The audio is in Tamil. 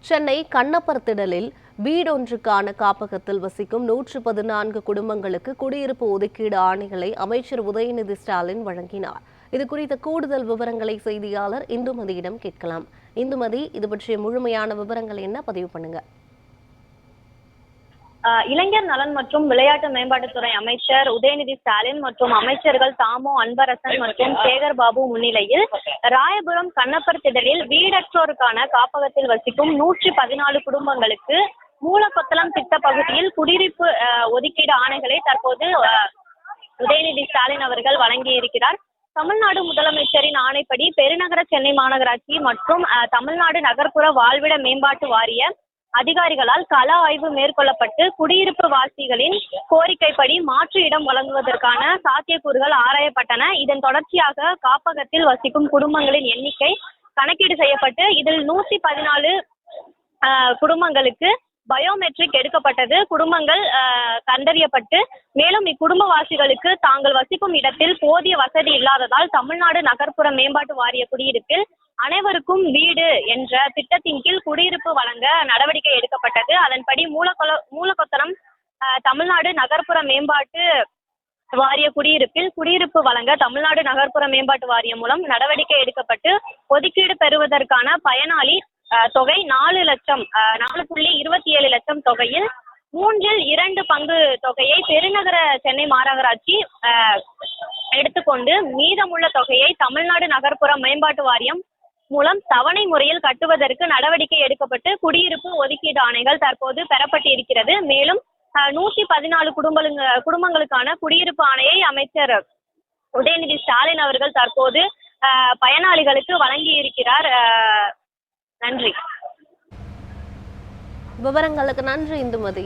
சென்னை கண்ணப்பர் திடலில் வீடொன்றுக்கான காப்பகத்தில் வசிக்கும் 114 குடும்பங்களுக்கு குடியிருப்பு ஒதுக்கீடு ஆணைகளை அமைச்சர் உதயநிதி ஸ்டாலின் வழங்கினார். இது குறித்த கூடுதல் விவரங்களை செய்தியாளர் இந்துமதியிடம் கேட்கலாம். இந்துமதி, இது பற்றிய முழுமையான விவரங்கள் என்ன? பதிவு பண்ணுங்க. இளைஞர் நலன் மற்றும் விளையாட்டு மேம்பாட்டுத்துறை அமைச்சர் உதயநிதி ஸ்டாலின் மற்றும் அமைச்சர்கள் தாமோ அன்பரசன் மற்றும் சேகர் பாபு முன்னிலையில் ராயபுரம் கண்ணப்பர் திடலில் வீடற்றோருக்கான காப்பகத்தில் வசிக்கும் 114 குடும்பங்களுக்கு மூலக்கொத்தளம் திட்ட பகுதியில் குடியிருப்பு ஒதுக்கீடு ஆணைகளை தற்போது உதயநிதி ஸ்டாலின் அவர்கள் வழங்கியிருக்கிறார். தமிழ்நாடு முதலமைச்சரின் ஆணைப்படி பெருநகர சென்னை மாநகராட்சி மற்றும் தமிழ்நாடு நகர்ப்புற வாழ்விட மேம்பாட்டு வாரிய அதிகாரிகளால் கள ஆய்வு மேற்கொள்ளப்பட்டு குடியிருப்பு வாசிகளின் கோரிக்கைப்படி மாற்று இடம் வழங்குவதற்கான சாத்தியக்கூறுகள் ஆராயப்பட்டன. இதன் தொடர்ச்சியாக காப்பகத்தில் வசிக்கும் குடும்பங்களின் எண்ணிக்கை கணக்கீடு செய்யப்பட்டு இதில் 114 குடும்பங்களுக்கு பயோமெட்ரிக் எடுக்கப்பட்டது. குடும்பங்கள் கண்டறியப்பட்டு மேலும் இக்குடும்பவாசிகளுக்கு தாங்கள் வசிக்கும் இடத்தில் போதிய வசதி இல்லாததால் தமிழ்நாடு நகர்ப்புற மேம்பாட்டு வாரிய குடியிருப்பில் அனைவருக்கும் வீடு என்ற திட்டத்தின் கீழ் குடியிருப்பு வழங்க நடவடிக்கை எடுக்கப்பட்டது. அதன்படி மூலக்கொத்தளம் தமிழ்நாடு நகர்ப்புற மேம்பாட்டு வாரிய குடியிருப்பில் குடியிருப்பு வழங்க தமிழ்நாடு நகர்ப்புற மேம்பாட்டு வாரியம் மூலம் நடவடிக்கை எடுக்கப்பட்டு ஒதுக்கீடு பெறுவதற்கான பயனாளி தொகை 4 லட்சம் 4.27 லட்சம் தொகையில் 2 பங்கு தொகையை பெருநகர சென்னை மாநகராட்சி எடுத்துக்கொண்டு மீதமுள்ள தொகையை தமிழ்நாடு நகர்ப்புற மேம்பாட்டு வாரியம் மூலம் தவணை முறையில் கட்டுவதற்கு நடவடிக்கை எடுக்கப்பட்டு குடியிருப்பு ஒதுக்கீடு ஆணைகள் தற்போது பெறப்பட்டு இருக்கிறது. மேலும் 114 குடும்பங்களுக்கான குடியிருப்பு ஆணையை அமைச்சர் உதயநிதி ஸ்டாலின் அவர்கள் தற்போது பயனாளிகளுக்கு வழங்கி இருக்கிறார். நன்றி. விவரங்களுக்கு நன்றி இந்துமதி.